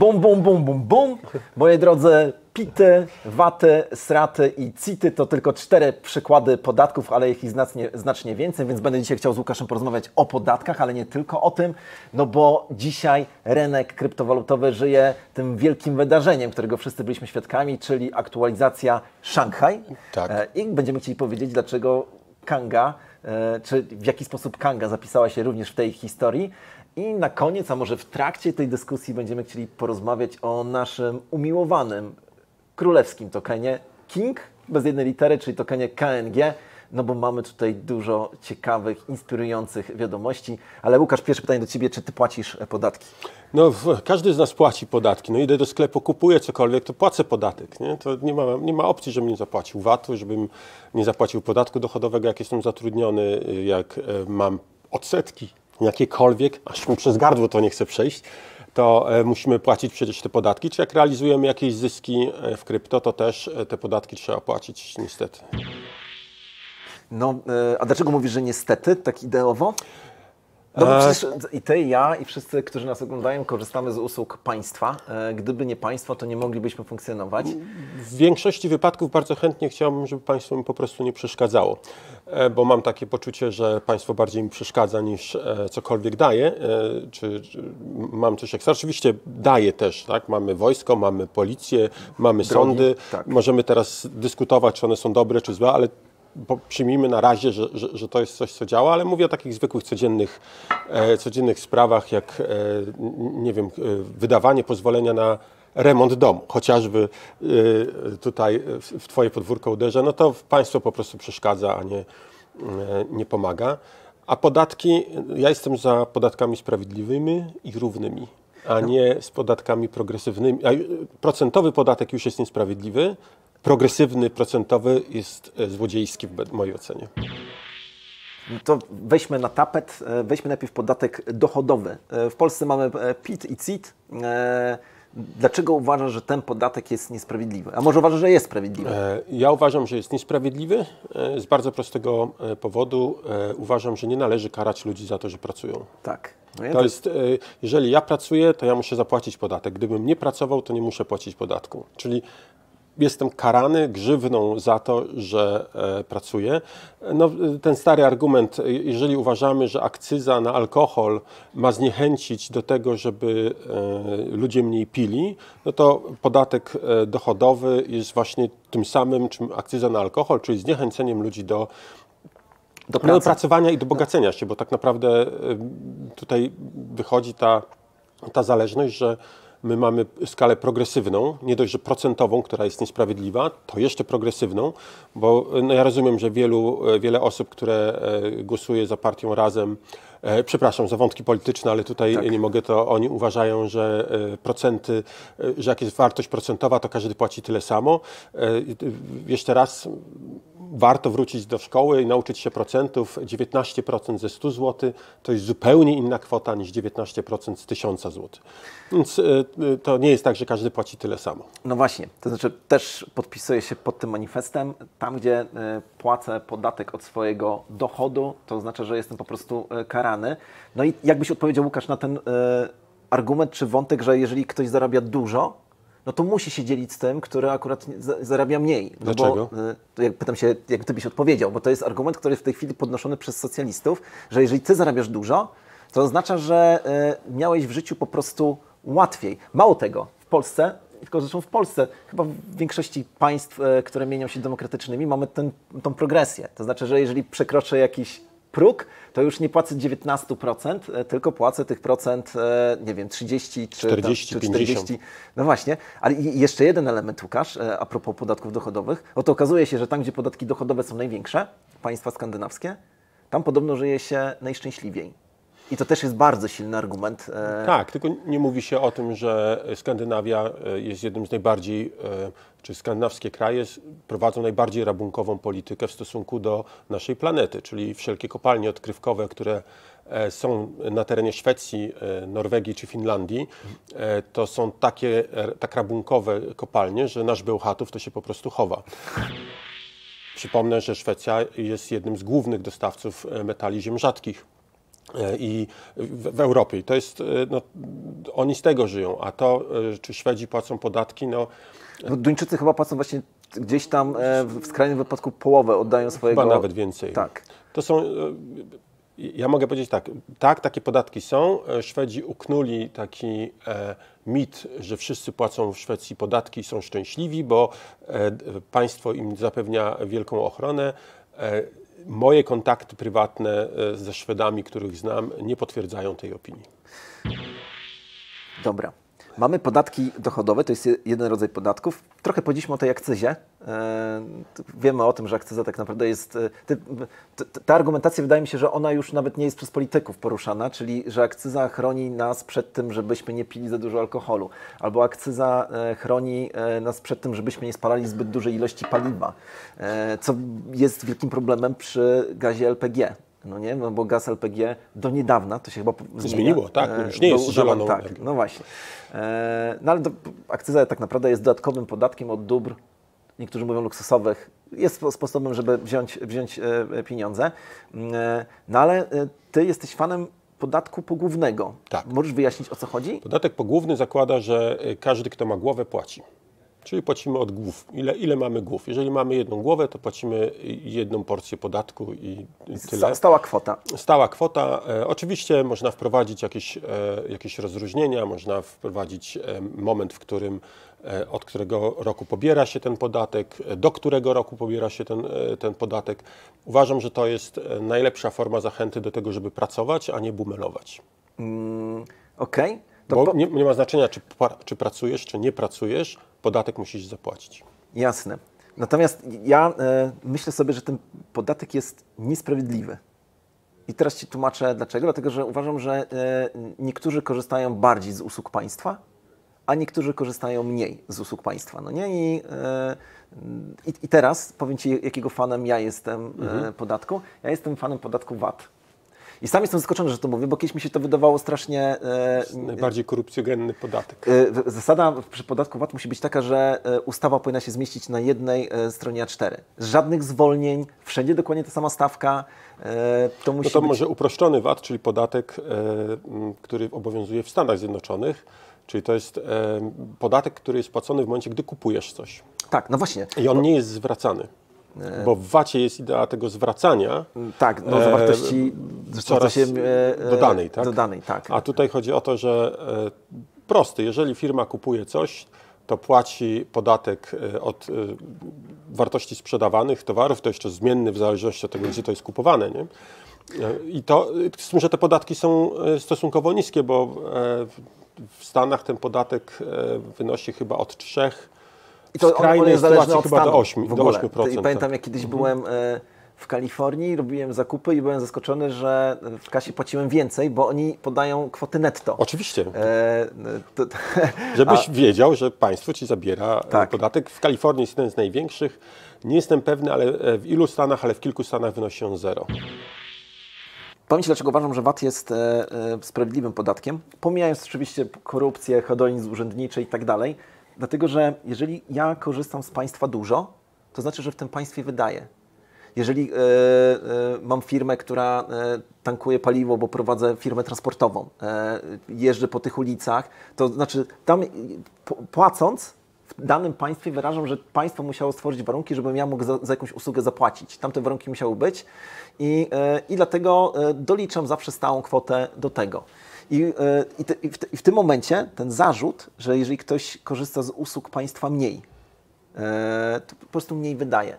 Bum, bum, bum, bum, bum. Moi drodzy, pity, waty, sraty i city to tylko 4 przykłady podatków, ale ich znacznie więcej, więc będę dzisiaj chciał z Łukaszem porozmawiać o podatkach, ale nie tylko o tym, no bo dzisiaj rynek kryptowalutowy żyje tym wielkim wydarzeniem, którego wszyscy byliśmy świadkami, czyli aktualizacja Szanghaj. Tak. I będziemy chcieli powiedzieć, dlaczego Kanga, czy w jaki sposób Kanga zapisała się również w tej historii. I na koniec, a może w trakcie tej dyskusji będziemy chcieli porozmawiać o naszym umiłowanym królewskim tokenie King, bez jednej litery, czyli tokenie KNG, no bo mamy tutaj dużo ciekawych, inspirujących wiadomości. Ale Łukasz, pierwsze pytanie do Ciebie, czy Ty płacisz podatki? No, każdy z nas płaci podatki. No idę do sklepu, kupuję cokolwiek, to płacę podatek. Nie? To nie ma opcji, żebym nie zapłacił VAT-u, żebym nie zapłacił podatku dochodowego, jak jestem zatrudniony, jak mam odsetki jakiekolwiek, aż mi przez gardło to nie chce przejść, to musimy płacić przecież te podatki. Czy jak realizujemy jakieś zyski w krypto, to też te podatki trzeba płacić, niestety. No, a dlaczego mówisz, że niestety, tak ideowo? No bo przecież i Ty, i ja, i wszyscy, którzy nas oglądają, korzystamy z usług państwa. Gdyby nie państwo, to nie moglibyśmy funkcjonować. W większości wypadków bardzo chętnie chciałbym, żeby państwo mi po prostu nie przeszkadzało, bo mam takie poczucie, że państwo bardziej mi przeszkadza niż cokolwiek daje, czy mam coś ekstra. Oczywiście daje też, tak? Mamy wojsko, mamy policję, mamy sądy. Tak. Możemy teraz dyskutować, czy one są dobre, czy złe, ale przyjmijmy na razie, że to jest coś, co działa, ale mówię o takich zwykłych, codziennych sprawach, jak nie wiem, wydawanie pozwolenia na remont domu, chociażby tutaj w Twoje podwórko uderzę, no to państwo po prostu przeszkadza, a nie pomaga. A podatki, ja jestem za podatkami sprawiedliwymi i równymi, a nie z podatkami progresywnymi. Procentowy podatek już jest niesprawiedliwy, progresywny, procentowy jest złodziejski w mojej ocenie. To weźmy na tapet, weźmy najpierw podatek dochodowy. W Polsce mamy PIT i CIT. Dlaczego uważasz, że ten podatek jest niesprawiedliwy? A może uważasz, że jest sprawiedliwy? Ja uważam, że jest niesprawiedliwy z bardzo prostego powodu. Uważam, że nie należy karać ludzi za to, że pracują. Tak. To jest, jeżeli ja pracuję, to ja muszę zapłacić podatek. Gdybym nie pracował, to nie muszę płacić podatku. Czyli jestem karany grzywną za to, że pracuję. No, ten stary argument, jeżeli uważamy, że akcyza na alkohol ma zniechęcić do tego, żeby ludzie mniej pili, no to podatek dochodowy jest właśnie tym samym, czym akcyza na alkohol, czyli zniechęceniem ludzi do pracowania i do bogacenia się, bo tak naprawdę tutaj wychodzi ta zależność, że my mamy skalę progresywną, nie dość, że procentową, która jest niesprawiedliwa, to jeszcze progresywną, bo no ja rozumiem, że wiele osób, które głosuje za partią Razem, przepraszam za wątki polityczne, ale tutaj nie mogę, to oni uważają, że procenty, że jak jest wartość procentowa, to każdy płaci tyle samo. Jeszcze raz, warto wrócić do szkoły i nauczyć się procentów. 19% ze 100 zł to jest zupełnie inna kwota niż 19% z 1000 zł. Więc to nie jest tak, że każdy płaci tyle samo. No właśnie, to znaczy też podpisuję się pod tym manifestem. Tam, gdzie płacę podatek od swojego dochodu, to oznacza, że jestem po prostu karany. No i jakbyś odpowiedział, Łukasz, na ten argument czy wątek, że jeżeli ktoś zarabia dużo, no to musi się dzielić z tym, który akurat zarabia mniej. No dlaczego? Bo, pytam się, jak Ty byś odpowiedział, bo to jest argument, który jest w tej chwili podnoszony przez socjalistów, że jeżeli Ty zarabiasz dużo, to oznacza, że miałeś w życiu po prostu łatwiej. Mało tego, w Polsce, tylko zresztą w Polsce, chyba w większości państw, które mienią się demokratycznymi, mamy tą progresję. To znaczy, że jeżeli przekroczę jakiś próg, to już nie płacę 19%, tylko płacę tych procent, nie wiem, 30 czy 40, 50. No właśnie, ale jeszcze jeden element, Łukasz, a propos podatków dochodowych. Oto okazuje się, że tam, gdzie podatki dochodowe są największe, państwa skandynawskie, tam podobno żyje się najszczęśliwiej. I to też jest bardzo silny argument. Tak, tylko nie mówi się o tym, że Skandynawia jest jednym z najbardziej, czy skandynawskie kraje prowadzą najbardziej rabunkową politykę w stosunku do naszej planety, czyli wszelkie kopalnie odkrywkowe, które są na terenie Szwecji, Norwegii czy Finlandii, to są tak rabunkowe kopalnie, że nasz Bełchatów to się po prostu chowa. Przypomnę, że Szwecja jest jednym z głównych dostawców metali ziem rzadkich i w Europie. I to jest, no, oni z tego żyją, a to, czy Szwedzi płacą podatki, no... Duńczycy chyba płacą właśnie gdzieś tam w skrajnym wypadku połowę oddają swojego... Chyba nawet więcej. Tak. To są... Ja mogę powiedzieć tak, takie podatki są. Szwedzi uknuli taki mit, że wszyscy płacą w Szwecji podatki i są szczęśliwi, bo państwo im zapewnia wielką ochronę. Moje kontakty prywatne ze Szwedami, których znam, nie potwierdzają tej opinii. Dobra. Mamy podatki dochodowe, to jest jeden rodzaj podatków. Trochę powiedzieliśmy o tej akcyzie. Wiemy o tym, że akcyza tak naprawdę jest... Ta argumentacja, wydaje mi się, że ona już nawet nie jest przez polityków poruszana, czyli że akcyza chroni nas przed tym, żebyśmy nie pili za dużo alkoholu, albo akcyza chroni nas przed tym, żebyśmy nie spalali zbyt dużej ilości paliwa, co jest wielkim problemem przy gazie LPG. No nie, no bo gaz LPG do niedawna, to się chyba zmieniło, tak? No już nie jest zieloną energią. Tak, no właśnie. No ale akcyza tak naprawdę jest dodatkowym podatkiem od dóbr, niektórzy mówią luksusowych, jest sposobem, żeby wziąć pieniądze. No ale ty jesteś fanem podatku pogłównego. Tak. Możesz wyjaśnić, o co chodzi? Podatek pogłówny zakłada, że każdy, kto ma głowę, płaci. Czyli płacimy od głów. Ile mamy głów? Jeżeli mamy jedną głowę, to płacimy jedną porcję podatku i tyle. Stała kwota. Stała kwota. Oczywiście można wprowadzić jakieś rozróżnienia, można wprowadzić moment, w którym od którego roku pobiera się ten podatek, do którego roku pobiera się ten podatek. Uważam, że to jest najlepsza forma zachęty do tego, żeby pracować, a nie bumelować. Okej. Bo nie ma znaczenia, czy pracujesz, czy nie pracujesz, podatek musisz zapłacić. Jasne. Natomiast ja myślę sobie, że ten podatek jest niesprawiedliwy. I teraz Ci tłumaczę dlaczego. Dlatego, że uważam, że niektórzy korzystają bardziej z usług państwa, a niektórzy korzystają mniej z usług państwa. No nie? I teraz powiem Ci, jakiego fanem ja jestem podatku. Ja jestem fanem podatku VAT. I sam jestem zaskoczony, że to mówię, bo kiedyś mi się to wydawało strasznie... najbardziej korupcjogenny podatek. Zasada przy podatku VAT musi być taka, że ustawa powinna się zmieścić na jednej stronie A4. Żadnych zwolnień, wszędzie dokładnie ta sama stawka. To musi być... może uproszczony VAT, czyli podatek, który obowiązuje w Stanach Zjednoczonych. Czyli to jest podatek, który jest płacony w momencie, gdy kupujesz coś. Tak, no właśnie. I on nie jest zwracany. Bo w VAT-ie jest idea tego zwracania. Tak, no zawartości coraz dodanej, tak? Dodanej, tak. A tutaj chodzi o to, że prosty, jeżeli firma kupuje coś, to płaci podatek od wartości sprzedawanych towarów, to jeszcze zmienny w zależności od tego, gdzie to jest kupowane, nie? I to, z tym, że te podatki są stosunkowo niskie, bo w Stanach ten podatek wynosi chyba od 3%. I to on jest zależny od chyba stanu, do 8%. Do 8%. I pamiętam, jak kiedyś byłem w Kalifornii, robiłem zakupy i byłem zaskoczony, że w kasie płaciłem więcej, bo oni podają kwoty netto. Oczywiście. Żebyś wiedział, że państwo Ci zabiera podatek. W Kalifornii jest jeden z największych. Nie jestem pewny, ale w ilu stanach, ale w kilku stanach wynosi on 0. Powiem Ci, dlaczego uważam, że VAT jest sprawiedliwym podatkiem, pomijając oczywiście korupcję, hedonizm urzędniczy i tak dalej. Dlatego, że jeżeli ja korzystam z państwa dużo, to znaczy, że w tym państwie wydaję. Jeżeli mam firmę, która tankuje paliwo, bo prowadzę firmę transportową, jeżdżę po tych ulicach, to znaczy tam płacąc w danym państwie wyrażam, że państwo musiało stworzyć warunki, żebym ja mógł za jakąś usługę zapłacić. Tamte warunki musiały być i dlatego doliczam zawsze stałą kwotę do tego. I w tym momencie ten zarzut, że jeżeli ktoś korzysta z usług państwa mniej, to po prostu mniej wydaje.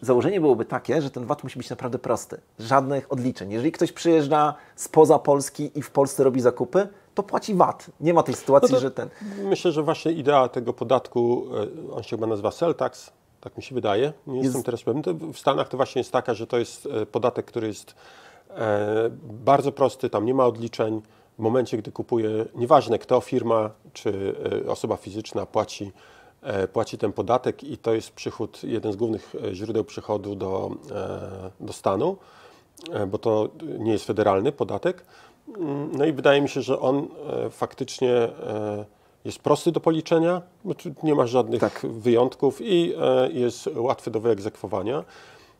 Założenie byłoby takie, że ten VAT musi być naprawdę prosty. Żadnych odliczeń. Jeżeli ktoś przyjeżdża spoza Polski i w Polsce robi zakupy, to płaci VAT. Nie ma tej sytuacji, że ten... Myślę, że właśnie idea tego podatku, on się chyba nazywa sell tax, tak mi się wydaje, nie jestem teraz pewny. W Stanach to właśnie jest taka, że to jest podatek, który jest bardzo prosty, tam nie ma odliczeń. W momencie, gdy kupuje, nieważne kto, firma czy osoba fizyczna płaci ten podatek i to jest przychód, jeden z głównych źródeł przychodu do stanu, bo to nie jest federalny podatek. No i wydaje mi się, że on faktycznie jest prosty do policzenia, bo tu nie ma żadnych wyjątków i jest łatwy do wyegzekwowania.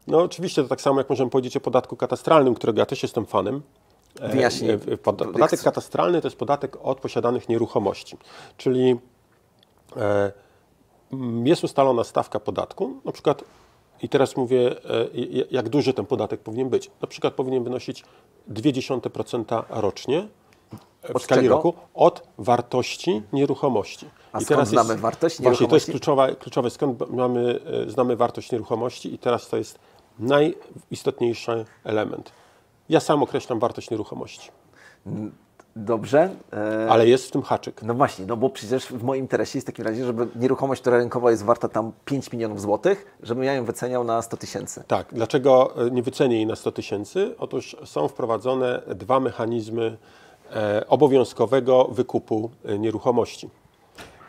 No oczywiście to tak samo jak możemy powiedzieć o podatku katastralnym, którego ja też jestem fanem, Wyjaśnij. Podatek katastralny to jest podatek od posiadanych nieruchomości, czyli jest ustalona stawka podatku, na przykład, i teraz mówię, jak duży ten podatek powinien być. Na przykład powinien wynosić 0,2% rocznie w skali roku od wartości nieruchomości. A skąd znamy wartość nieruchomości? Właśnie, to jest kluczowe, skąd znamy wartość nieruchomości i teraz to jest najistotniejszy element. Ja sam określam wartość nieruchomości. Dobrze. Ale jest w tym haczyk. No właśnie, no bo przecież w moim interesie jest w takim razie, żeby nieruchomość, która rynkowo jest warta tam 5 milionów złotych, żebym ja ją wyceniał na 100 tysięcy. Tak. Dlaczego nie wycenię jej na 100 tysięcy? Otóż są wprowadzone dwa mechanizmy obowiązkowego wykupu nieruchomości.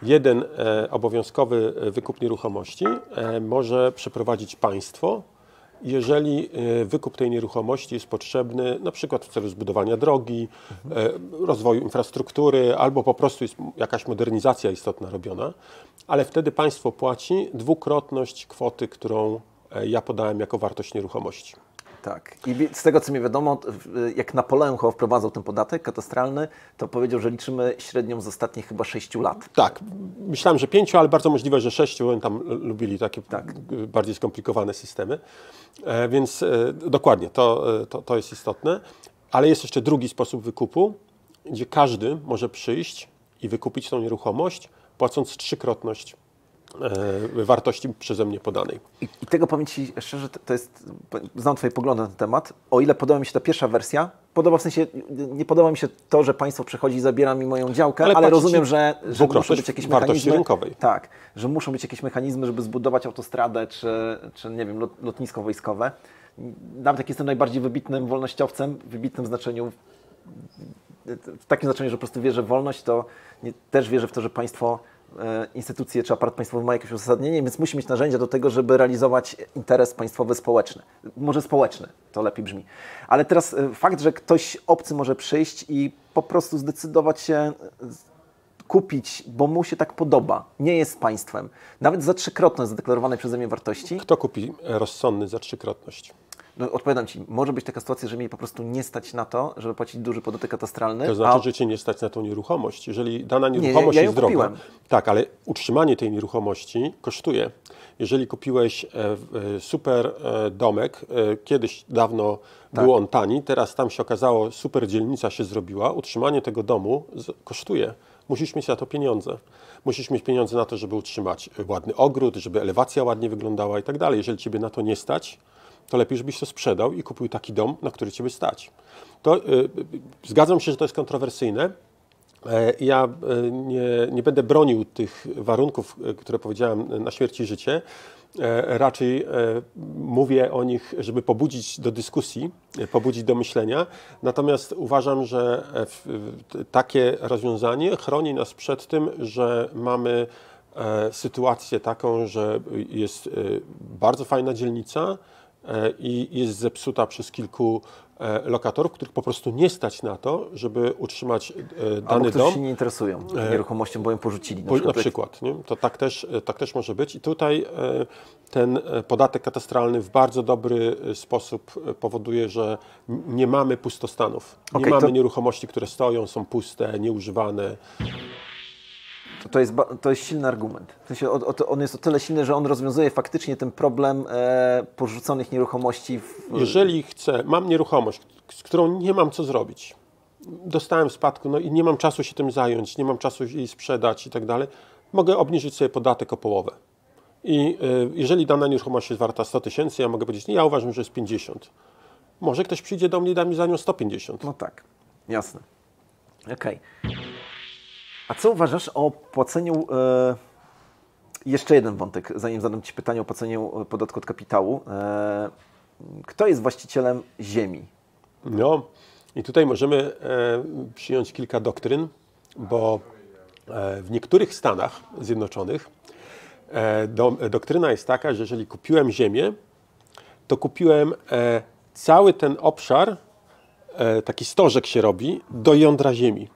Jeden obowiązkowy wykup nieruchomości może przeprowadzić państwo, jeżeli wykup tej nieruchomości jest potrzebny na przykład w celu zbudowania drogi, rozwoju infrastruktury albo po prostu jest jakaś modernizacja istotna robiona, ale wtedy państwo płaci dwukrotność kwoty, którą ja podałem jako wartość nieruchomości. Tak. I z tego, co mi wiadomo, jak Napoleon wprowadzał ten podatek katastralny, to powiedział, że liczymy średnią z ostatnich chyba 6 lat. Tak. Myślałem, że 5, ale bardzo możliwe, że 6, bo oni tam lubili takie bardziej skomplikowane systemy. Więc dokładnie, to jest istotne. Ale jest jeszcze drugi sposób wykupu, gdzie każdy może przyjść i wykupić tą nieruchomość, płacąc trzykrotność wartości przeze mnie podanej. I tego powiem Ci szczerze, to jest, znam Twoje poglądy na ten temat. O ile podoba mi się ta pierwsza wersja, nie podoba mi się to, że państwo przychodzi i zabiera mi moją działkę, ale rozumiem, że muszą być jakieś mechanizmy. Rynkowej. Tak, że muszą być jakieś mechanizmy, żeby zbudować autostradę, czy nie wiem, lotnisko wojskowe. Nawet jak jestem najbardziej wybitnym wolnościowcem, w wybitnym znaczeniu, w takim znaczeniu, że po prostu wierzę w wolność, to też wierzę w to, że państwo, instytucje czy aparat państwowy ma jakieś uzasadnienie, więc musi mieć narzędzia do tego, żeby realizować interes państwowy społeczny. Może społeczny, to lepiej brzmi. Ale teraz fakt, że ktoś obcy może przyjść i po prostu zdecydować się kupić, bo mu się tak podoba, nie jest państwem, nawet za trzykrotność zadeklarowanej przeze mnie wartości. Kto kupi rozsądny za trzykrotność? No, odpowiadam Ci, może być taka sytuacja, że mnie po prostu nie stać na to, żeby płacić duży podatek katastralny. To znaczy, że Cię nie stać na tą nieruchomość. Jeżeli dana nieruchomość jest droga, tak, ale utrzymanie tej nieruchomości kosztuje. Jeżeli kupiłeś super domek, kiedyś dawno był on tani, teraz tam się okazało, super dzielnica się zrobiła, utrzymanie tego domu kosztuje. Musisz mieć na to pieniądze. Musisz mieć pieniądze na to, żeby utrzymać ładny ogród, żeby elewacja ładnie wyglądała i tak dalej. Jeżeli Ciebie na to nie stać, to lepiej, żebyś to sprzedał i kupił taki dom, na który Ciebie stać. To, zgadzam się, że to jest kontrowersyjne. Ja nie będę bronił tych warunków, które powiedziałem, na śmierć i życie. Raczej mówię o nich, żeby pobudzić do dyskusji, pobudzić do myślenia. Natomiast uważam, że takie rozwiązanie chroni nas przed tym, że mamy sytuację taką, że jest bardzo fajna dzielnica i jest zepsuta przez kilku lokatorów, których po prostu nie stać na to, żeby utrzymać dany dom. Którzy się nie interesują nieruchomością, bo ją porzucili. Na przykład. Nie? To tak też może być. I tutaj ten podatek katastralny w bardzo dobry sposób powoduje, że nie mamy pustostanów. Nie mamy nieruchomości, które stoją, są puste, nieużywane. To jest silny argument. W sensie on jest o tyle silny, że on rozwiązuje faktycznie ten problem porzuconych nieruchomości. Jeżeli mam nieruchomość, z którą nie mam co zrobić, dostałem w spadku, no i nie mam czasu się tym zająć, nie mam czasu jej sprzedać i tak dalej, mogę obniżyć sobie podatek o połowę. I jeżeli dana nieruchomość jest warta 100 tysięcy, ja mogę powiedzieć, ja uważam, że jest 50. Może ktoś przyjdzie do mnie i da mi za nią 150. No tak, jasne. Okej. A co uważasz o płaceniu, jeszcze jeden wątek, zanim zadam Ci pytanie o płaceniu podatku od kapitału. Kto jest właścicielem ziemi? No i tutaj możemy przyjąć kilka doktryn, bo w niektórych Stanach Zjednoczonych doktryna jest taka, że jeżeli kupiłem ziemię, to kupiłem cały ten obszar, taki stożek się robi, do jądra ziemi.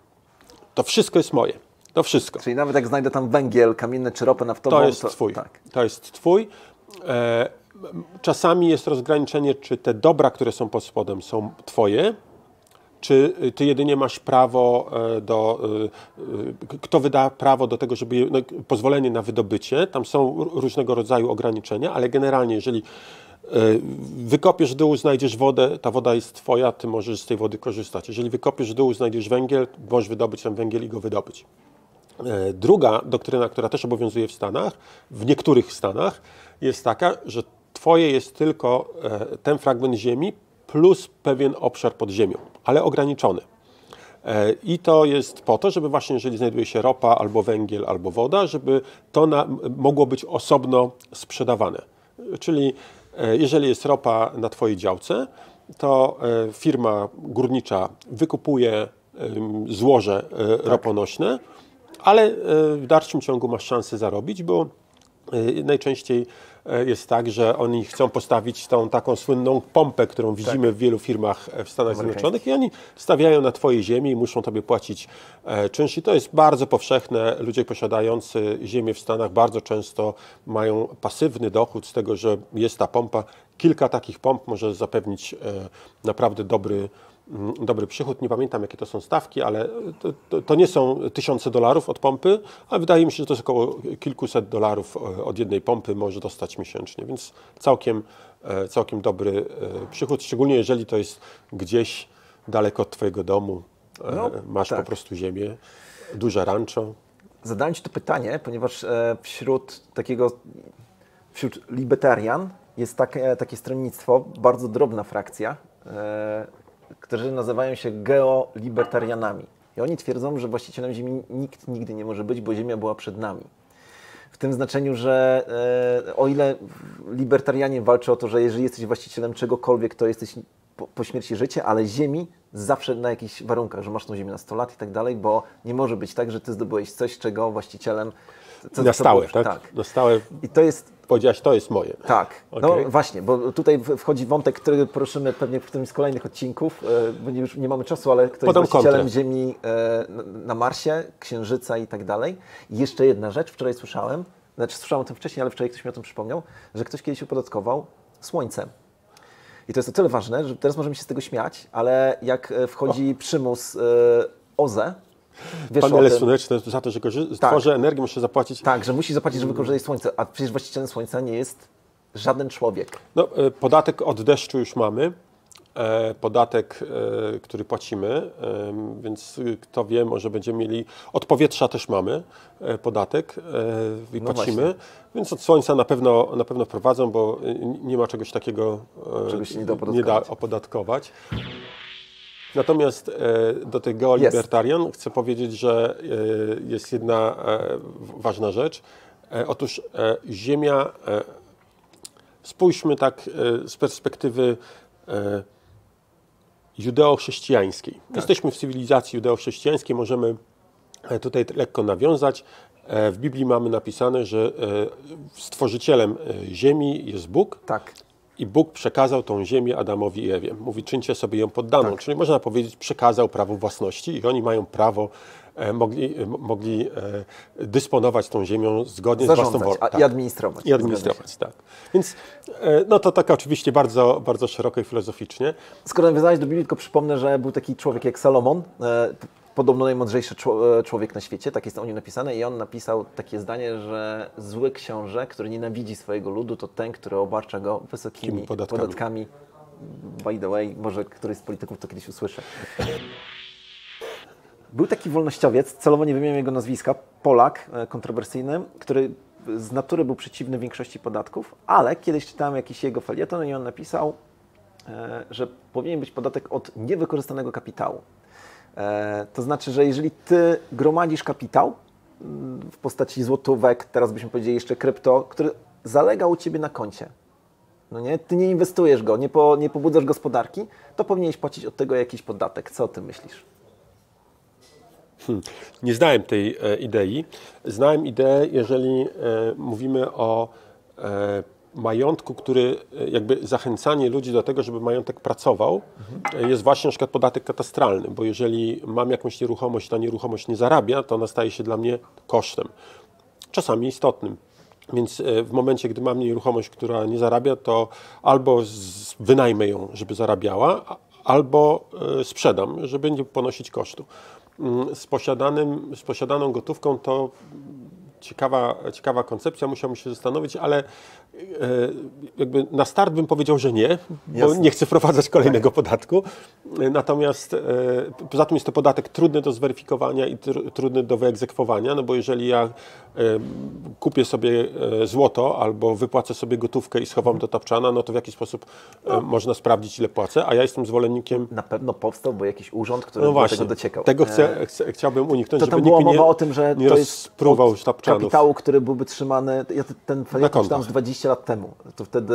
To wszystko jest moje. To wszystko. Czyli nawet jak znajdę tam węgiel, kamienne czy ropę naftową, to jest twój. Tak. To jest twój. Czasami jest rozgraniczenie, czy te dobra, które są pod spodem, są twoje, czy ty jedynie masz prawo kto wyda prawo do tego, żeby pozwolenie na wydobycie, tam są różnego rodzaju ograniczenia, ale generalnie jeżeli wykopiesz dół, znajdziesz wodę, ta woda jest twoja, ty możesz z tej wody korzystać. Jeżeli wykopiesz dół, znajdziesz węgiel, możesz wydobyć ten węgiel i go wydobyć. Druga doktryna, która też obowiązuje w Stanach, w niektórych Stanach, jest taka, że twoje jest tylko ten fragment ziemi plus pewien obszar pod ziemią, ale ograniczony. I to jest po to, żeby właśnie jeżeli znajduje się ropa, albo węgiel, albo woda, żeby to mogło być osobno sprzedawane. Czyli jeżeli jest ropa na twojej działce, to firma górnicza wykupuje złoże roponośne, ale w dalszym ciągu masz szansę zarobić, bo najczęściej jest tak, że oni chcą postawić tą taką słynną pompę, którą widzimy w wielu firmach w Stanach Zjednoczonych i oni stawiają na twojej ziemi i muszą tobie płacić czynsz. I to jest bardzo powszechne. Ludzie posiadający ziemię w Stanach bardzo często mają pasywny dochód z tego, że jest ta pompa. Kilka takich pomp może zapewnić naprawdę dobry przychód. Nie pamiętam, jakie to są stawki, ale to nie są tysiące dolarów od pompy, a wydaje mi się, że to jest około kilkuset dolarów od jednej pompy może dostać miesięcznie, więc całkiem dobry przychód, szczególnie jeżeli to jest gdzieś daleko od twojego domu, masz po prostu ziemię, duże rancho. Zadałem ci to pytanie, ponieważ wśród libertarian jest takie stronnictwo, bardzo drobna frakcja, którzy nazywają się geolibertarianami. I oni twierdzą, że właścicielem ziemi nikt nigdy nie może być, bo ziemia była przed nami. W tym znaczeniu, że o ile libertarianie walczą o to, że jeżeli jesteś właścicielem czegokolwiek, to jesteś po śmierci życie, ale ziemi zawsze na jakichś warunkach, że masz tą ziemię na 100 lat i tak dalej, bo nie może być tak, że ty zdobyłeś coś, czego właścicielem... Na stałe, tak? Na stałe. I to jest... Powiedziałaś, to jest moje. Tak, no właśnie, bo tutaj wchodzi wątek, który poruszymy pewnie w którymś z kolejnych odcinków, bo już nie mamy czasu, ale kto jest właścicielem ziemi na Marsie, Księżyca i tak dalej. I jeszcze jedna rzecz, wczoraj słyszałem o tym wcześniej, ale wczoraj ktoś mi o tym przypomniał, że ktoś kiedyś opodatkował Słońce. I to jest o tyle ważne, że teraz możemy się z tego śmiać, ale jak wchodzi przymus OZE, panele słoneczne za to, że stworzę energię, muszę zapłacić. Tak, że musi zapłacić, żeby korzystać z słońca, a przecież właścicielem słońca nie jest żaden człowiek. No, podatek od deszczu już mamy, podatek, który płacimy, więc kto wie, może będziemy mieli, od powietrza też mamy podatek i płacimy, właśnie. Więc od słońca na pewno wprowadzą, bo nie ma czegoś takiego, czego się nie da opodatkować. Natomiast do tych geolibertarian chcę powiedzieć, że jest jedna ważna rzecz. Otóż Ziemia, spójrzmy tak z perspektywy judeo-chrześcijańskiej. Tak. Jesteśmy w cywilizacji judeo-chrześcijańskiej, możemy tutaj lekko nawiązać. W Biblii mamy napisane, że stworzycielem Ziemi jest Bóg. Tak. I Bóg przekazał tą ziemię Adamowi i Ewie. Mówi, czyńcie sobie ją poddaną. Tak. Czyli można powiedzieć, przekazał prawo własności i oni mają prawo, mogli dysponować tą ziemią zgodnie z własną wolą. I administrować. I administrować, tak. Więc no to tak oczywiście bardzo, bardzo szeroko i filozoficznie. Skoro nawiązałeś do Biblii, tylko przypomnę, że był taki człowiek jak Salomon, podobno najmądrzejszy człowiek na świecie, tak jest o nim napisane i on napisał takie zdanie, że zły książę, który nienawidzi swojego ludu, to ten, który obarcza go wysokimi podatkami. By the way, może któryś z polityków to kiedyś usłyszy. Był taki wolnościowiec, celowo nie wymieniam jego nazwiska, Polak kontrowersyjny, który z natury był przeciwny większości podatków, ale kiedyś czytałem jakiś jego felieton i on napisał, że powinien być podatek od niewykorzystanego kapitału. To znaczy, że jeżeli ty gromadzisz kapitał w postaci złotówek, teraz byśmy powiedzieli jeszcze krypto, który zalega u ciebie na koncie, no nie? Ty nie inwestujesz go, nie pobudzasz gospodarki, to powinieneś płacić od tego jakiś podatek. Co o tym myślisz? Nie znałem tej idei. Znałem ideę, jeżeli mówimy o majątku, który jakby zachęcanie ludzi do tego, żeby majątek pracował, jest właśnie na przykład podatek katastralny, bo jeżeli mam jakąś nieruchomość, ta nieruchomość nie zarabia, to ona staje się dla mnie kosztem, czasami istotnym. Więc w momencie, gdy mam nieruchomość, która nie zarabia, to albo wynajmę ją, żeby zarabiała, albo sprzedam, żeby nie ponosić kosztu. Z posiadaną gotówką to ciekawa koncepcja, musiałbym się zastanowić, ale jakby na start bym powiedział, że nie, bo Jasne. nie chcę wprowadzać kolejnego podatku. Natomiast poza tym jest to podatek trudny do zweryfikowania i trudny do wyegzekwowania, no bo jeżeli ja kupię sobie złoto albo wypłacę sobie gotówkę i schowam do tapczana, no to w jaki sposób można sprawdzić, ile płacę, a ja jestem zwolennikiem... Na pewno powstał, bo jakiś urząd, który No do właśnie, tego dociekał. tego chciałbym uniknąć, To żeby tam była nikt mowa o tym, że nie to jest rozpruwał od tapczanów. kapitału, który byłby trzymany, ja ten felieton czytałem z 20 lat temu, to wtedy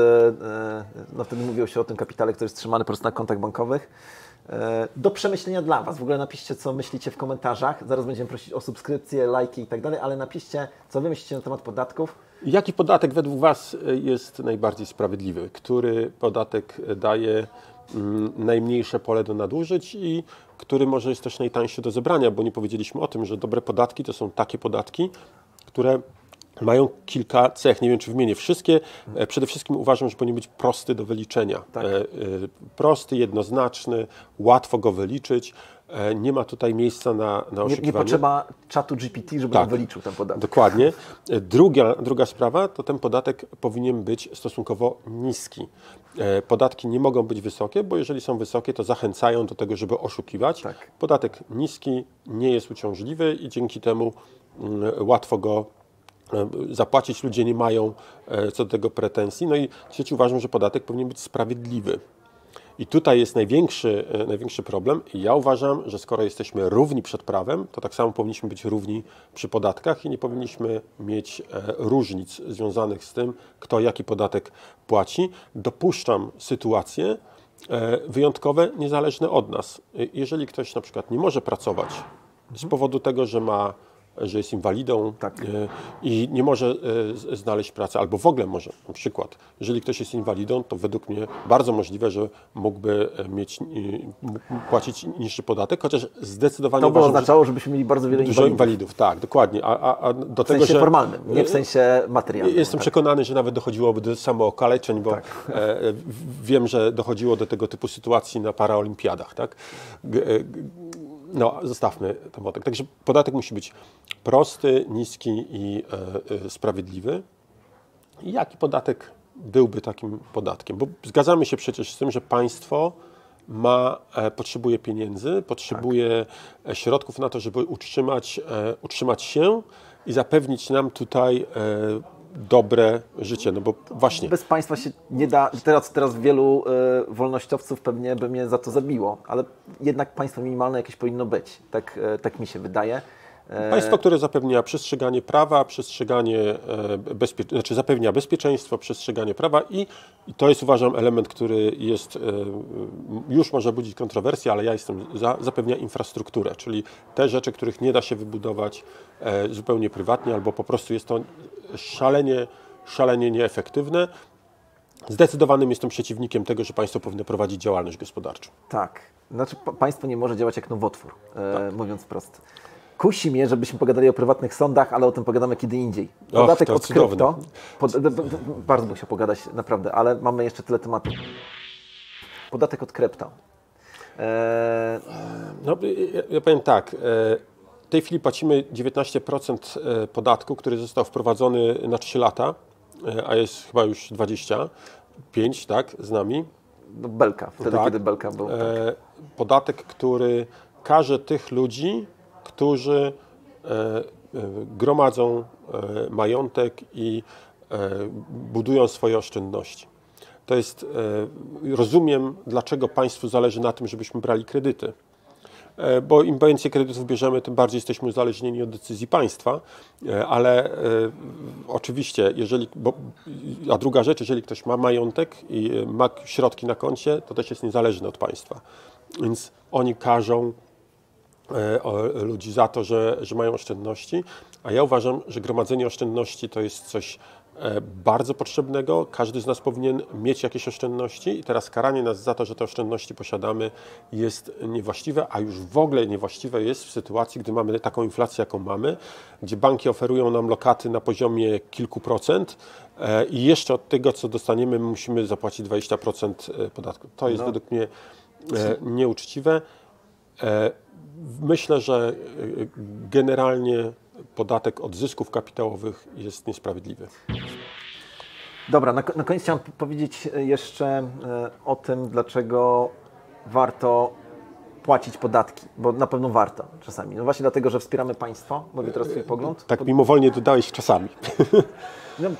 mówiło się o tym kapitale, który jest trzymany po prostu na kontach bankowych. Do przemyślenia dla Was. W ogóle napiszcie, co myślicie w komentarzach. Zaraz będziemy prosić o subskrypcje, lajki i tak dalej, ale napiszcie, co Wy myślicie na temat podatków. Jaki podatek według Was jest najbardziej sprawiedliwy? Który podatek daje najmniejsze pole do nadużyć i który może jest też najtańszy do zebrania, bo nie powiedzieliśmy o tym, że dobre podatki to są takie podatki, które mają kilka cech. Nie wiem, czy wymienię wszystkie. Przede wszystkim uważam, że powinien być prosty do wyliczenia. Tak. Prosty, jednoznaczny, łatwo go wyliczyć. Nie ma tutaj miejsca na oszukiwanie. Nie potrzeba czatu GPT, żeby wyliczył ten podatek. Dokładnie. Druga sprawa to ten podatek powinien być stosunkowo niski. Podatki nie mogą być wysokie, bo jeżeli są wysokie, to zachęcają do tego, żeby oszukiwać. Tak. Podatek niski nie jest uciążliwy i dzięki temu łatwo go zapłacić. Ludzie nie mają co do tego pretensji. No i trzeci, uważam, że podatek powinien być sprawiedliwy. I tutaj jest największy problem. I ja uważam, że skoro jesteśmy równi przed prawem, to tak samo powinniśmy być równi przy podatkach i nie powinniśmy mieć różnic związanych z tym, kto jaki podatek płaci. Dopuszczam sytuacje wyjątkowe, niezależne od nas. Jeżeli ktoś na przykład nie może pracować z powodu tego, że jest inwalidą i nie może znaleźć pracy, albo w ogóle może, na przykład, jeżeli ktoś jest inwalidą, to według mnie bardzo możliwe, że mógłby płacić niższy podatek, chociaż zdecydowanie to by oznaczało, żebyśmy mieli bardzo wiele inwalidów. Tak, dokładnie. A do w sensie formalnym, nie w sensie materialnym. Jestem przekonany, że nawet dochodziłoby do samookaleczeń, bo wiem, że dochodziło do tego typu sytuacji na paraolimpiadach. Tak? No, zostawmy ten wątek. Także podatek musi być prosty, niski i sprawiedliwy. I jaki podatek byłby takim podatkiem? Bo zgadzamy się przecież z tym, że państwo potrzebuje pieniędzy, potrzebuje środków na to, żeby utrzymać się i zapewnić nam tutaj dobre życie, no bo właśnie... Bez państwa się nie da, teraz wielu wolnościowców pewnie by mnie za to zabiło, ale jednak państwo minimalne jakieś powinno być, tak mi się wydaje. Państwo, które zapewnia przestrzeganie prawa, zapewnia bezpieczeństwo, przestrzeganie prawa i to jest, uważam, element, który jest, już może budzić kontrowersje, ale ja jestem zapewnia infrastrukturę, czyli te rzeczy, których nie da się wybudować zupełnie prywatnie, albo po prostu jest to szalenie nieefektywne. Zdecydowanym jestem przeciwnikiem tego, że państwo powinno prowadzić działalność gospodarczą. Tak, znaczy państwo nie może działać jak nowotwór, mówiąc wprost. Kusi mnie, żebyśmy pogadali o prywatnych sądach, ale o tym pogadamy kiedy indziej. Podatek od krypto. Bardzo bym chciał pogadać, naprawdę, ale mamy jeszcze tyle tematów. Podatek od krypto. No, ja powiem tak. W tej chwili płacimy 19% podatku, który został wprowadzony na 3 lata, a jest chyba już 25, tak, z nami. No, Belka, wtedy kiedy Belka był. Podatek, który karze tych ludzi, którzy gromadzą majątek i budują swoje oszczędności. To jest, rozumiem, dlaczego państwu zależy na tym, żebyśmy brali kredyty. Bo im więcej kredytów bierzemy, tym bardziej jesteśmy uzależnieni od decyzji państwa, ale oczywiście, a druga rzecz, jeżeli ktoś ma majątek i ma środki na koncie, to też jest niezależny od państwa. Więc oni karzą ludzi za to, że mają oszczędności, a ja uważam, że gromadzenie oszczędności to jest coś bardzo potrzebnego. Każdy z nas powinien mieć jakieś oszczędności i teraz karanie nas za to, że te oszczędności posiadamy, jest niewłaściwe, a już w ogóle niewłaściwe jest w sytuacji, gdy mamy taką inflację, jaką mamy, gdzie banki oferują nam lokaty na poziomie kilku procent i jeszcze od tego, co dostaniemy, musimy zapłacić 20% podatku. To jest według mnie nieuczciwe. Myślę, że generalnie podatek od zysków kapitałowych jest niesprawiedliwy. Dobra, na koniec chciałem powiedzieć jeszcze o tym, dlaczego warto płacić podatki, bo na pewno warto czasami. No właśnie dlatego, że wspieramy państwo. Mówię teraz swój pogląd. Tak mimowolnie dodałeś czasami. No,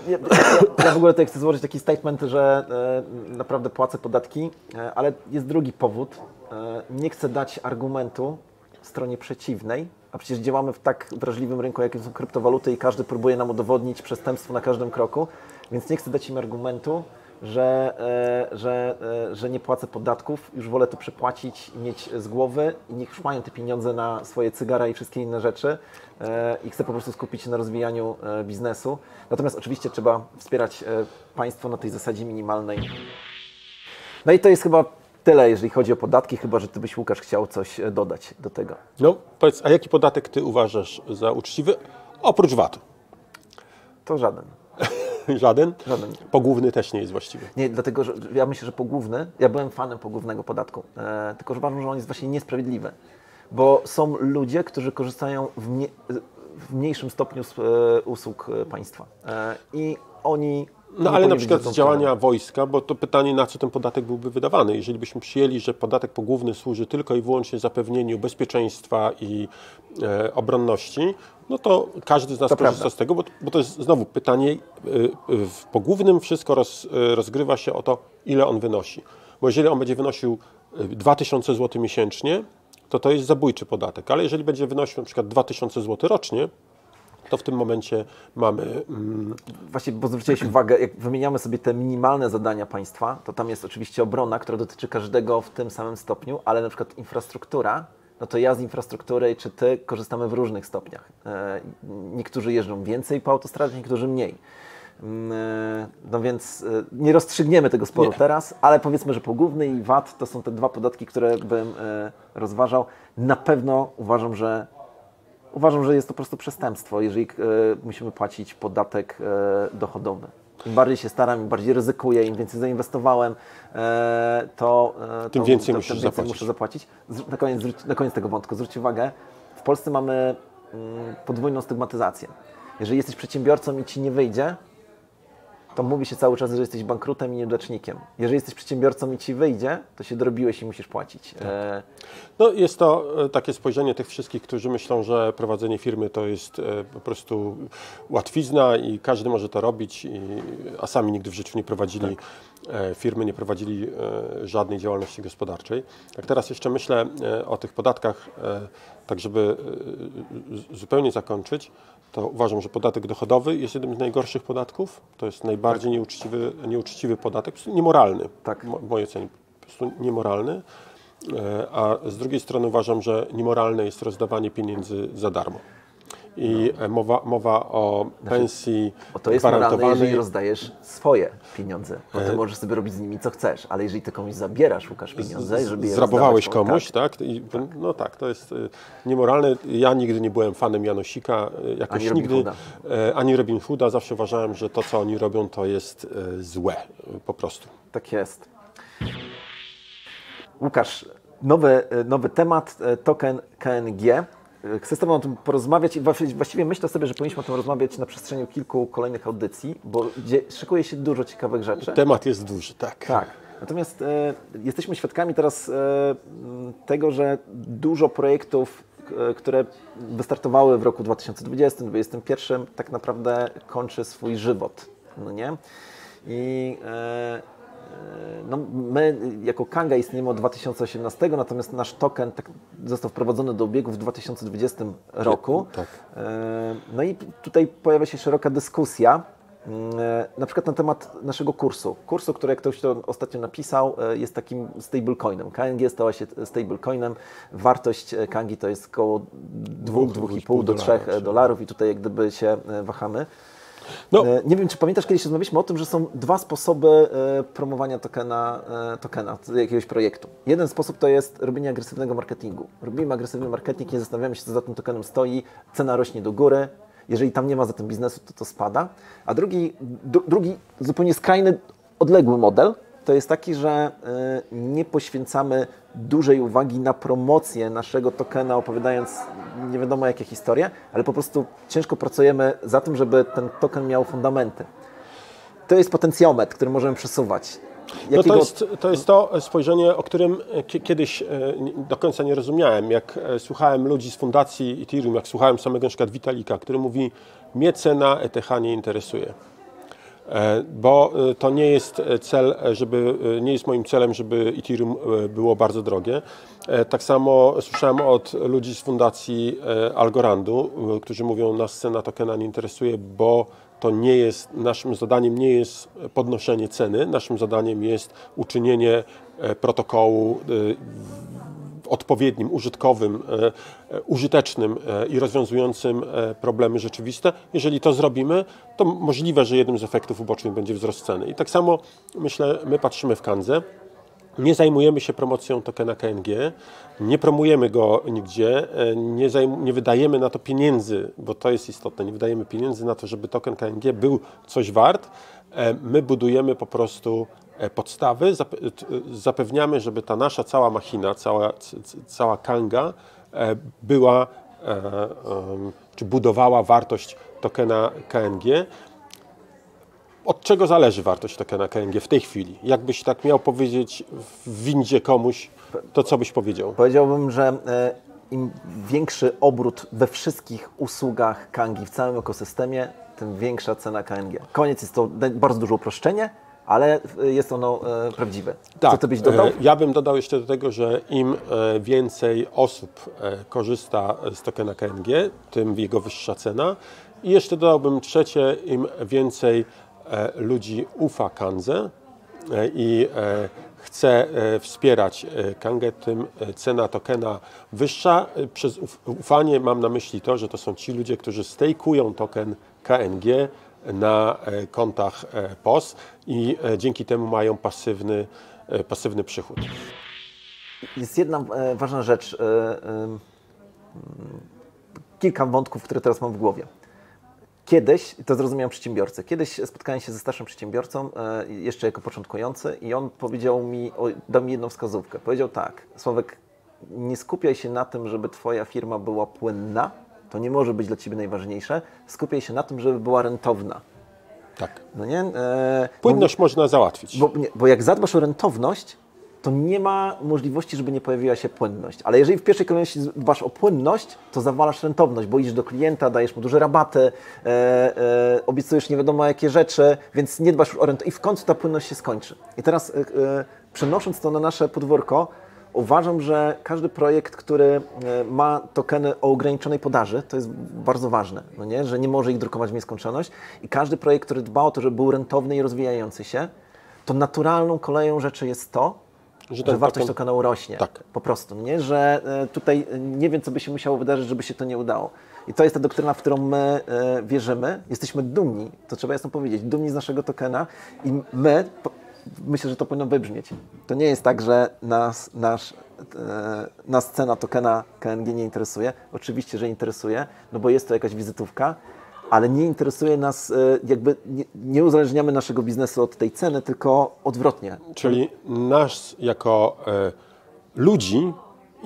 ja w ogóle tutaj chcę złożyć taki statement, że naprawdę płacę podatki, ale jest drugi powód. Nie chcę dać argumentu stronie przeciwnej, a przecież działamy w tak wrażliwym rynku, jakim są kryptowaluty i każdy próbuje nam udowodnić przestępstwo na każdym kroku, więc nie chcę dać im argumentu, że nie płacę podatków, już wolę to przepłacić i mieć z głowy i niech już mają te pieniądze na swoje cygara i wszystkie inne rzeczy i chcę po prostu skupić się na rozwijaniu biznesu. Natomiast oczywiście trzeba wspierać państwo na tej zasadzie minimalnej. No i to jest chyba tyle, jeżeli chodzi o podatki, chyba że Ty byś, Łukasz, chciał coś dodać do tego. No powiedz, a jaki podatek Ty uważasz za uczciwy, oprócz VAT-u? To żaden. Żaden? Żaden. Pogłówny też nie jest właściwy. Nie, dlatego że ja myślę, że pogłówny, ja byłem fanem pogłównego podatku, tylko że uważam, że on jest właśnie niesprawiedliwy, bo są ludzie, którzy korzystają w mniejszym stopniu z usług państwa i oni... No ale na przykład z działania wojska, bo to pytanie, na co ten podatek byłby wydawany. Jeżeli byśmy przyjęli, że podatek pogłówny służy tylko i wyłącznie zapewnieniu bezpieczeństwa i obronności, no to każdy z nas korzysta z tego, bo to jest znowu pytanie, w pogłównym wszystko rozgrywa się o to, ile on wynosi. Bo jeżeli on będzie wynosił 2000 zł miesięcznie, to jest zabójczy podatek, ale jeżeli będzie wynosił na przykład 2000 zł rocznie, to w tym momencie mamy... Właśnie, bo zwróciłeś uwagę, jak wymieniamy sobie te minimalne zadania państwa, to tam jest oczywiście obrona, która dotyczy każdego w tym samym stopniu, ale na przykład infrastruktura, no to ja z infrastruktury czy Ty korzystamy w różnych stopniach. Niektórzy jeżdżą więcej po autostradzie, niektórzy mniej. No więc nie rozstrzygniemy tego sporu teraz, ale powiedzmy, że pogłówny i VAT to są te dwa podatki, które bym rozważał. Na pewno uważam, że jest to po prostu przestępstwo, jeżeli musimy płacić podatek dochodowy. Im bardziej się staram, im bardziej ryzykuję, im więcej zainwestowałem, tym więcej muszę zapłacić. Na koniec tego wątku zwróć uwagę, w Polsce mamy podwójną stygmatyzację. Jeżeli jesteś przedsiębiorcą i Ci nie wyjdzie, to mówi się cały czas, że jesteś bankrutem i nieudacznikiem. Jeżeli jesteś przedsiębiorcą i Ci wyjdzie, to się dorobiłeś i musisz płacić. Tak. No jest to takie spojrzenie tych wszystkich, którzy myślą, że prowadzenie firmy to jest po prostu łatwizna i każdy może to robić, a sami nigdy w życiu nie prowadzili firmy, nie prowadzili żadnej działalności gospodarczej. Jak teraz jeszcze myślę o tych podatkach, tak żeby zupełnie zakończyć, to uważam, że podatek dochodowy jest jednym z najgorszych podatków. To jest najbardziej nieuczciwy podatek, niemoralny, w mojej ocenie, po prostu niemoralny. A z drugiej strony uważam, że niemoralne jest rozdawanie pieniędzy za darmo. I mowa o pensji to jest moralne, jeżeli rozdajesz swoje pieniądze, bo Ty możesz sobie robić z nimi co chcesz, ale jeżeli Ty komuś zabierasz, Łukasz, pieniądze, żeby je zrabowałeś komuś, tak? No tak, to jest niemoralne. Ja nigdy nie byłem fanem Janosika, jakoś nigdy, ani Robin Hooda. Zawsze uważałem, że to, co oni robią, to jest złe, po prostu. Tak jest. Łukasz, nowy temat, token KNG. Chcę z Tobą o tym porozmawiać i właściwie myślę sobie, że powinniśmy o tym rozmawiać na przestrzeni kilku kolejnych audycji, bo szykuje się dużo ciekawych rzeczy. Temat jest duży, tak. Tak. Natomiast jesteśmy świadkami teraz tego, że dużo projektów, które wystartowały w roku 2020-2021, tak naprawdę kończy swój żywot. No nie? I no, my jako Kanga istniejemy od 2018, natomiast nasz token został wprowadzony do obiegu w 2020 roku. Tak. No i tutaj pojawia się szeroka dyskusja, na przykład na temat naszego kursu. Kursu, który jak ktoś to ostatnio napisał, jest takim stablecoinem. KNG stała się stablecoinem. Wartość Kangi to jest około 2,5 do $3 i tutaj jak gdyby się wahamy. No. Nie wiem, czy pamiętasz, kiedyś rozmawialiśmy o tym, że są dwa sposoby promowania tokena jakiegoś projektu. Jeden sposób to jest robienie agresywnego marketingu. Robimy agresywny marketing, nie zastanawiamy się, co za tym tokenem stoi, cena rośnie do góry. Jeżeli tam nie ma za tym biznesu, to spada. A drugi zupełnie skrajny, odległy model, to jest taki, że nie poświęcamy dużej uwagi na promocję naszego tokena, opowiadając nie wiadomo jakie historie, ale po prostu ciężko pracujemy za tym, żeby ten token miał fundamenty. To jest potencjometr, który możemy przesuwać. No to jest to spojrzenie, o którym kiedyś do końca nie rozumiałem. Jak słuchałem ludzi z fundacji Ethereum, jak słuchałem samego na przykład Witalika, który mówi, mnie cena ETH nie interesuje. Bo to nie jest cel, nie jest moim celem, żeby Ethereum było bardzo drogie. Tak samo słyszałem od ludzi z fundacji Algorandu, którzy mówią, nas cena tokena nie interesuje, bo to nie jest, naszym zadaniem nie jest podnoszenie ceny, naszym zadaniem jest uczynienie protokołu odpowiednim, użytkowym, użytecznym i rozwiązującym problemy rzeczywiste. Jeżeli to zrobimy, to możliwe, że jednym z efektów ubocznych będzie wzrost ceny. I tak samo, myślę, my patrzymy w Kandze. Nie zajmujemy się promocją tokena KNG, nie promujemy go nigdzie, nie wydajemy na to pieniędzy, bo to jest istotne, nie wydajemy pieniędzy na to, żeby token KNG był coś wart. My budujemy po prostu podstawy, zapewniamy, żeby ta nasza cała machina, cała Kanga była, czy budowała wartość tokena KNG. Od czego zależy wartość tokena KNG w tej chwili? Jakbyś tak miał powiedzieć w windzie komuś, to co byś powiedział? Powiedziałbym, że im większy obrót we wszystkich usługach Kangi w całym ekosystemie, tym większa cena KNG. Koniec, jest to bardzo duże uproszczenie, ale jest ono prawdziwe. Tak, co ty byś dodał? Ja bym dodał jeszcze do tego, że im więcej osób korzysta z tokena KNG, tym jego wyższa cena. I jeszcze dodałbym trzecie, im więcej ludzi ufa Kandze i chce wspierać Kangę, tym cena tokena wyższa. Przez ufanie mam na myśli to, że to są ci ludzie, którzy stejkują token KNG na kontach POS i dzięki temu mają pasywny przychód. Jest jedna ważna rzecz, kilka wątków, które teraz mam w głowie. Kiedyś, to zrozumiałem przedsiębiorcę, kiedyś spotkałem się ze starszym przedsiębiorcą, jeszcze jako początkujący i on powiedział mi, dał mi jedną wskazówkę. Powiedział tak, Sławek, nie skupiaj się na tym, żeby Twoja firma była płynna, to nie może być dla Ciebie najważniejsze, skupiaj się na tym, żeby była rentowna. Tak. No nie? Płynność można załatwić. Bo jak zadbasz o rentowność, to nie ma możliwości, żeby nie pojawiła się płynność. Ale jeżeli w pierwszej kolejności dbasz o płynność, to zawalasz rentowność, bo idziesz do klienta, dajesz mu duże rabaty, obiecujesz nie wiadomo jakie rzeczy, więc nie dbasz już o rentowność i w końcu ta płynność się skończy. I teraz przenosząc to na nasze podwórko, uważam, że każdy projekt, który ma tokeny o ograniczonej podaży, to jest bardzo ważne, no nie? Że nie może ich drukować w nieskończoność i każdy projekt, który dba o to, żeby był rentowny i rozwijający się, to naturalną koleją rzeczy jest to, że wartość tokenu rośnie. Tak. Po prostu, nie? Że tutaj nie wiem, co by się musiało wydarzyć, żeby się to nie udało. I to jest ta doktryna, w którą my wierzymy. Jesteśmy dumni, to trzeba jasno powiedzieć, dumni z naszego tokena i my, myślę, że to powinno wybrzmieć. To nie jest tak, że nas cena tokena KNG nie interesuje. Oczywiście, że interesuje, no bo jest to jakaś wizytówka, ale nie interesuje nas, jakby nie uzależniamy naszego biznesu od tej ceny, tylko odwrotnie. Czyli nas jako ludzi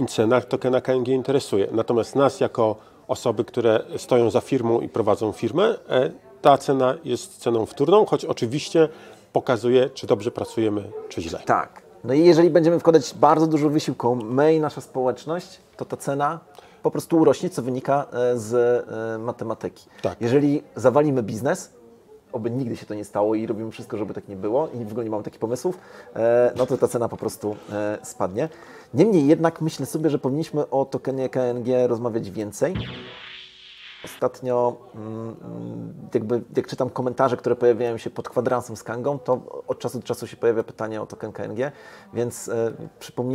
cena tokena KNG interesuje. Natomiast nas jako osoby, które stoją za firmą i prowadzą firmę, ta cena jest ceną wtórną, choć oczywiście pokazuje, czy dobrze pracujemy, czy źle. Tak. No i jeżeli będziemy wkładać bardzo dużo wysiłku, my i nasza społeczność, to ta cena po prostu urośnie, co wynika z matematyki. Tak. Jeżeli zawalimy biznes, oby nigdy się to nie stało i robimy wszystko, żeby tak nie było i w ogóle nie mamy takich pomysłów, no to ta cena po prostu spadnie. Niemniej jednak myślę sobie, że powinniśmy o tokenie KNG rozmawiać więcej. Ostatnio, jak czytam komentarze, które pojawiają się pod kwadransem z Kangą, to od czasu do czasu się pojawia pytanie o token KNG, więc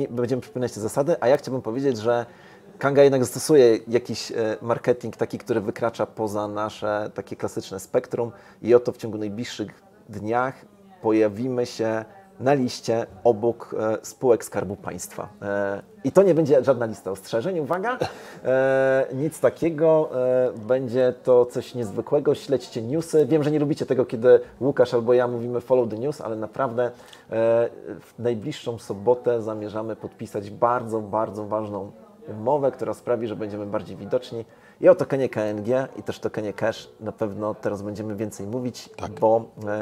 będziemy przypominać te zasady, a ja chciałbym powiedzieć, że Kanga jednak stosuje jakiś marketing taki, który wykracza poza nasze takie klasyczne spektrum i oto w ciągu najbliższych dniach pojawimy się na liście obok spółek Skarbu Państwa. I to nie będzie żadna lista ostrzeżeń, uwaga, nic takiego, będzie to coś niezwykłego, śledźcie newsy. Wiem, że nie lubicie tego, kiedy Łukasz albo ja mówimy follow the news, ale naprawdę w najbliższą sobotę zamierzamy podpisać bardzo, bardzo ważną umowę, która sprawi, że będziemy bardziej widoczni. I o tokenie KNG i też tokenie Cash na pewno teraz będziemy więcej mówić, tak.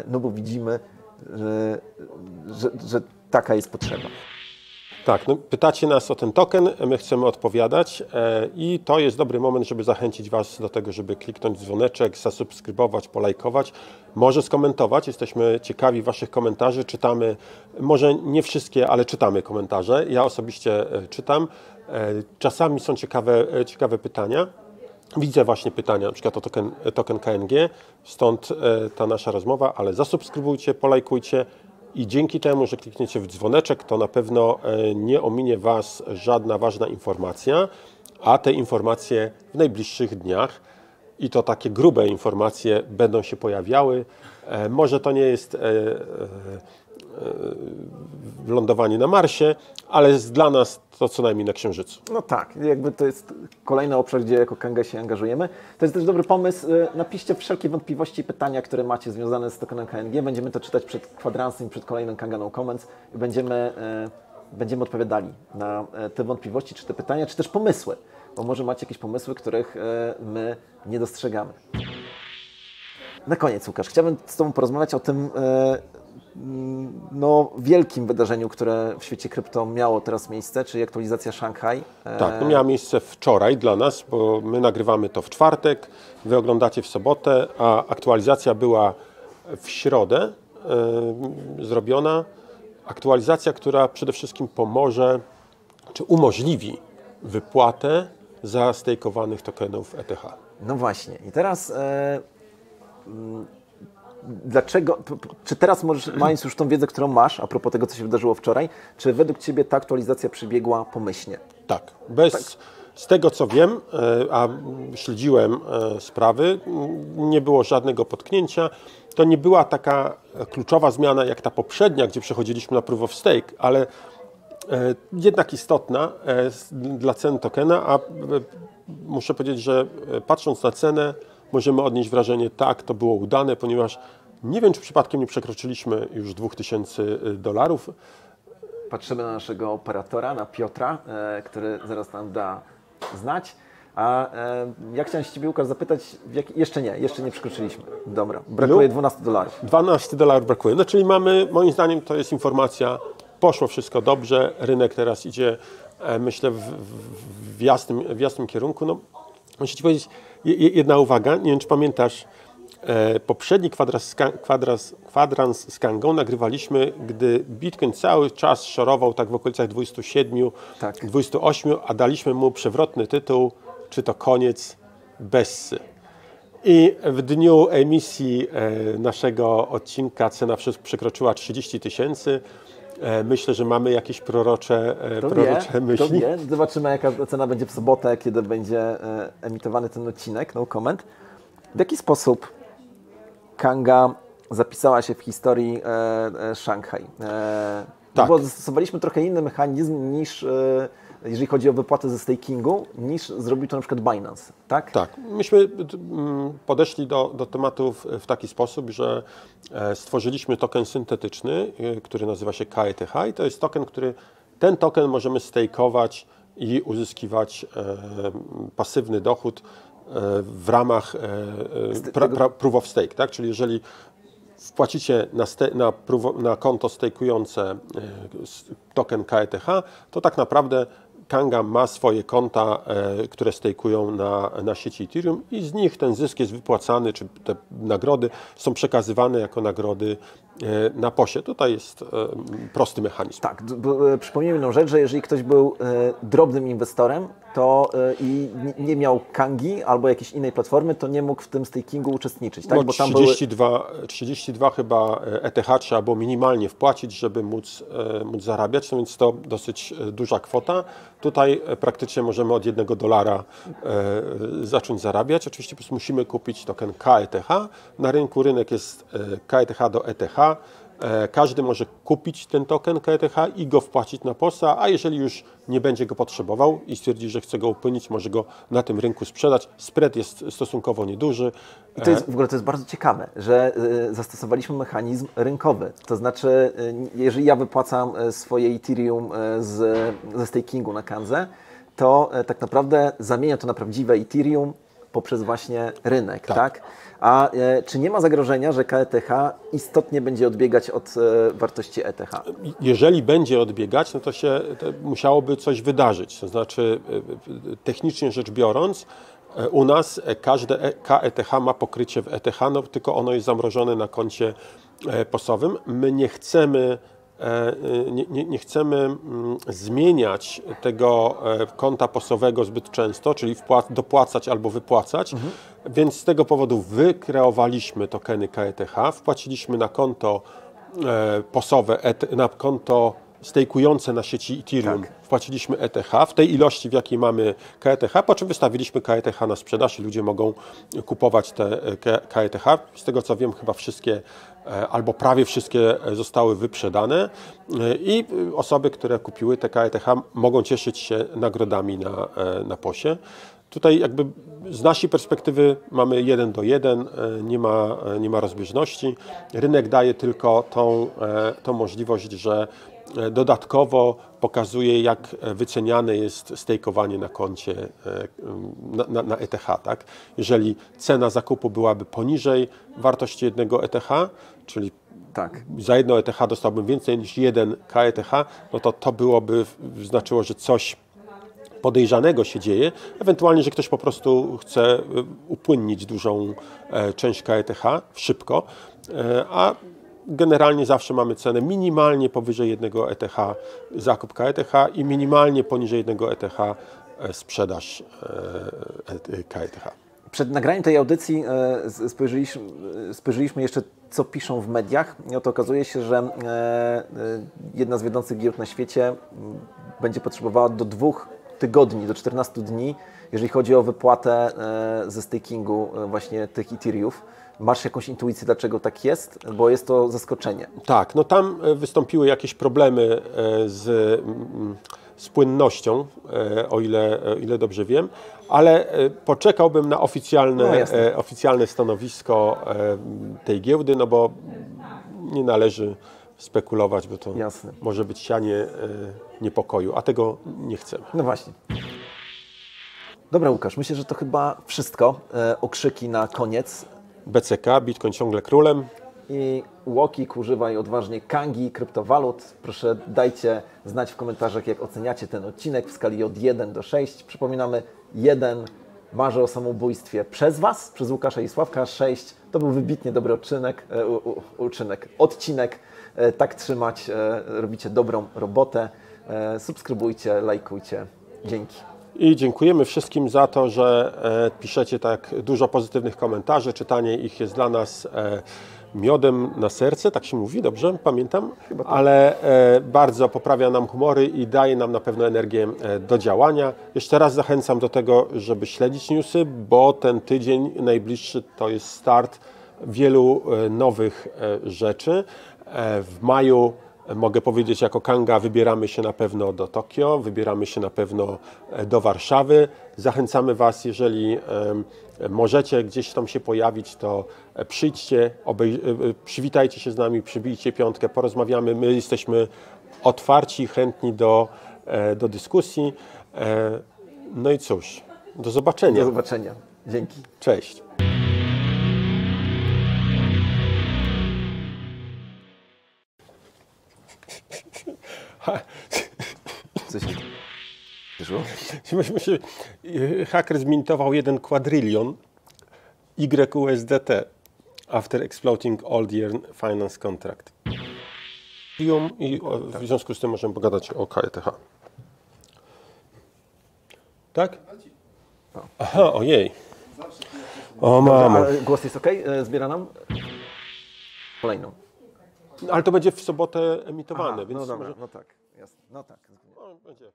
bo widzimy, że taka jest potrzeba. Tak, no, pytacie nas o ten token, my chcemy odpowiadać i to jest dobry moment, żeby zachęcić Was do tego, żeby kliknąć dzwoneczek, zasubskrybować, polajkować, może skomentować. Jesteśmy ciekawi Waszych komentarzy, czytamy, może nie wszystkie, ale czytamy komentarze. Ja osobiście czytam. Czasami są ciekawe pytania. Widzę właśnie pytania, na przykład o token KNG, stąd ta nasza rozmowa, ale zasubskrybujcie, polajkujcie. I dzięki temu, że klikniecie w dzwoneczek, to na pewno nie ominie Was żadna ważna informacja, a te informacje w najbliższych dniach, i to takie grube informacje, będą się pojawiały. Może to nie jest lądowanie na Marsie, ale jest dla nas to co najmniej na Księżycu. No tak, jakby to jest kolejny obszar, gdzie jako Kanga się angażujemy. To jest też dobry pomysł. Napiszcie wszelkie wątpliwości i pytania, które macie związane z tokenem KNG. Będziemy to czytać przed kwadransem, przed kolejnym Kanga No Comments i będziemy odpowiadali na te wątpliwości, czy te pytania, czy też pomysły, bo może macie jakieś pomysły, których my nie dostrzegamy. Na koniec, Łukasz, chciałbym z Tobą porozmawiać o tym wielkim wydarzeniu, które w świecie krypto miało teraz miejsce, czyli aktualizacja Szanghaj. Tak, no miała miejsce wczoraj dla nas, bo my nagrywamy to w czwartek, Wy oglądacie w sobotę, a aktualizacja była w środę zrobiona. Aktualizacja, która przede wszystkim pomoże, czy umożliwi wypłatę zastejkowanych tokenów ETH. No właśnie. I teraz dlaczego, czy teraz możesz, mając już tą wiedzę, którą masz, a propos tego, co się wydarzyło wczoraj, czy według Ciebie ta aktualizacja przebiegła pomyślnie? Tak. Z tego, co wiem, a śledziłem sprawy, nie było żadnego potknięcia. To nie była taka kluczowa zmiana jak ta poprzednia, gdzie przechodziliśmy na Proof of Stake, ale jednak istotna dla cen tokena, a muszę powiedzieć, że patrząc na cenę, możemy odnieść wrażenie, tak, to było udane, ponieważ nie wiem, czy przypadkiem nie przekroczyliśmy już $2000. Patrzymy na naszego operatora, na Piotra, który zaraz nam da znać. A ja chciałem się Ciebie, Łukasz, zapytać, jeszcze nie przekroczyliśmy. Dobra, brakuje $12. $12 brakuje. No czyli mamy, moim zdaniem to jest informacja, poszło wszystko dobrze, rynek teraz idzie, myślę, w jasnym kierunku. No, muszę Ci powiedzieć, jedna uwaga, nie wiem, czy pamiętasz, poprzedni kwadrans z Kangą nagrywaliśmy, gdy Bitcoin cały czas szorował tak w okolicach 27, tak. 28, a daliśmy mu przewrotny tytuł, czy to koniec Bessy. I w dniu emisji naszego odcinka cena przekroczyła 30 000. Myślę, że mamy jakieś prorocze myśli. Zobaczymy, jaka cena będzie w sobotę, kiedy będzie emitowany ten odcinek, no comment. W jaki sposób Kanga zapisała się w historii Szanghaj? Tak. Bo zastosowaliśmy trochę inny mechanizm niż, jeżeli chodzi o wypłatę ze stakingu, niż zrobił to na przykład Binance, tak? Tak. Myśmy podeszli do tematów w taki sposób, że stworzyliśmy token syntetyczny, który nazywa się KETH i to jest token, ten token możemy stakeować i uzyskiwać pasywny dochód w ramach Proof of Stake, tak? Czyli jeżeli wpłacicie na konto stejkujące token KETH, to tak naprawdę Kanga ma swoje konta, które stejkują na sieci Ethereum i z nich ten zysk jest wypłacany, czy te nagrody są przekazywane jako nagrody na POS-ie. Tutaj jest prosty mechanizm. Tak, przypomnijmy jedną rzecz, że jeżeli ktoś był drobnym inwestorem to i nie miał Kangi albo jakiejś innej platformy, to nie mógł w tym stakingu uczestniczyć. Tak? No, 32 chyba ETH trzeba było minimalnie wpłacić, żeby móc zarabiać, no więc to dosyć duża kwota. Tutaj praktycznie możemy od $1 zacząć zarabiać. Oczywiście po prostu musimy kupić token KETH. Na rynku rynek jest KETH do ETH. Każdy może kupić ten token KETH i go wpłacić na POS-a, a jeżeli już nie będzie go potrzebował i stwierdzi, że chce go upłynić, może go na tym rynku sprzedać. Spread jest stosunkowo nieduży. I to jest, w ogóle to jest bardzo ciekawe, że zastosowaliśmy mechanizm rynkowy. To znaczy, jeżeli ja wypłacam swoje Ethereum ze stakingu na Kanzę, to tak naprawdę zamienia to na prawdziwe Ethereum poprzez właśnie rynek, tak? A czy nie ma zagrożenia, że KETH istotnie będzie odbiegać od wartości ETH? Jeżeli będzie odbiegać, no to musiałoby coś wydarzyć. To znaczy, technicznie rzecz biorąc, u nas każde KETH ma pokrycie w ETH, no, tylko ono jest zamrożone na koncie POS-owym. My nie chcemy zmieniać tego konta POS-owego zbyt często, czyli dopłacać albo wypłacać, więc z tego powodu wykreowaliśmy tokeny KETH, wpłaciliśmy na konto POS-owe, na konto stejkujące na sieci Ethereum, wpłaciliśmy ETH w tej ilości, w jakiej mamy KETH, po czym wystawiliśmy KETH na sprzedaż i ludzie mogą kupować te KETH. Z tego co wiem, chyba wszystkie albo prawie wszystkie zostały wyprzedane i osoby, które kupiły te KETH, mogą cieszyć się nagrodami na POS-ie. Tutaj jakby z naszej perspektywy mamy 1:1, nie ma rozbieżności. Rynek daje tylko tą możliwość, że dodatkowo pokazuje, jak wyceniane jest stejkowanie na koncie na ETH. Tak? Jeżeli cena zakupu byłaby poniżej wartości jednego ETH, czyli za jedno ETH dostałbym więcej niż 1 KETH, no to byłoby znaczyło, że coś podejrzanego się dzieje, ewentualnie, że ktoś po prostu chce upłynnić dużą część KETH szybko, a generalnie zawsze mamy cenę minimalnie powyżej jednego ETH zakup KETH i minimalnie poniżej jednego ETH sprzedaż KETH. Przed nagraniem tej audycji spojrzeliśmy jeszcze, co piszą w mediach. I oto okazuje się, że jedna z wiodących giełd na świecie będzie potrzebowała do 2 tygodni, do 14 dni, jeżeli chodzi o wypłatę ze stakingu właśnie tych Ethereumów. Masz jakąś intuicję, dlaczego tak jest? Bo jest to zaskoczenie. Tak, no tam wystąpiły jakieś problemy z płynnością, o ile dobrze wiem, ale poczekałbym na oficjalne stanowisko tej giełdy, no bo nie należy spekulować, bo to może być sianie niepokoju, a tego nie chcemy. No właśnie. Dobra, Łukasz, myślę, że to chyba wszystko. Okrzyki na koniec. BCK, Bitcoin ciągle królem. I Łokik, używaj odważnie Kangi, kryptowalut. Proszę dajcie znać w komentarzach, jak oceniacie ten odcinek w skali od 1 do 6. Przypominamy, 1 marzę o samobójstwie przez Was, przez Łukasza i Sławka, 6 to był wybitnie dobry odcinek. Tak trzymać, robicie dobrą robotę. Subskrybujcie, lajkujcie. Dzięki. I dziękujemy wszystkim za to, że piszecie tak dużo pozytywnych komentarzy. Czytanie ich jest dla nas miodem na serce, tak się mówi, dobrze? Pamiętam? Chyba tak. Ale bardzo poprawia nam humory i daje nam na pewno energię do działania. Jeszcze raz zachęcam do tego, żeby śledzić newsy, bo ten tydzień najbliższy to jest start wielu nowych rzeczy. W maju, mogę powiedzieć, jako Kanga wybieramy się na pewno do Tokio, wybieramy się na pewno do Warszawy. Zachęcamy Was, jeżeli możecie gdzieś tam się pojawić, to przyjdźcie, przywitajcie się z nami, przybijcie piątkę, porozmawiamy. My jesteśmy otwarci, chętni do dyskusji. No i cóż, do zobaczenia. Do zobaczenia. Dzięki. Cześć. Co się wyszło? Haker zmintował 1 kwadrylion YUSDT after exploiting old year finance contract. I w związku z tym możemy pogadać o KETH. Tak? Aha, ojej. O mamo. Głos jest ok? Zbiera nam? Kolejną. Ale to będzie w sobotę emitowane, więc no dobra, może... no tak, jasne. No tak. będzie ok.